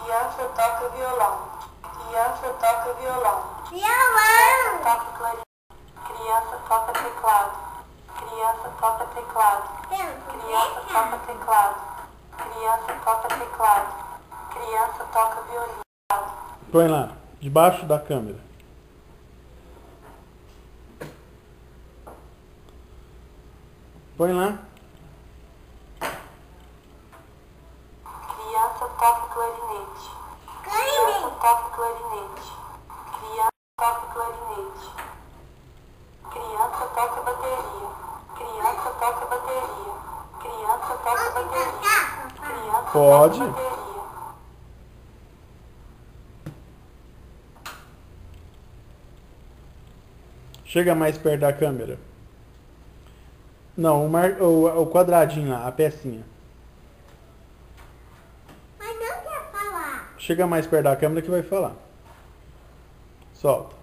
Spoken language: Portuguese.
Criança toca violão. Criança toca violão. Violão. Toca clarinete. Criança toca teclado. Criança toca teclado. Criança toca teclado. Criança toca teclado. Criança toca violino. Põe lá, debaixo da câmera. Põe lá. Criança toca clarinete. Criança toca clarinete. Criança toca clarinete. Criança toca bateria. Criança toca bateria. Criança toca bateria. Criança Pode. toca bateria. Chega mais perto da câmera. Não, o quadradinho lá, a pecinha. Mas não quer falar. Chega mais perto da câmera que vai falar. Solta.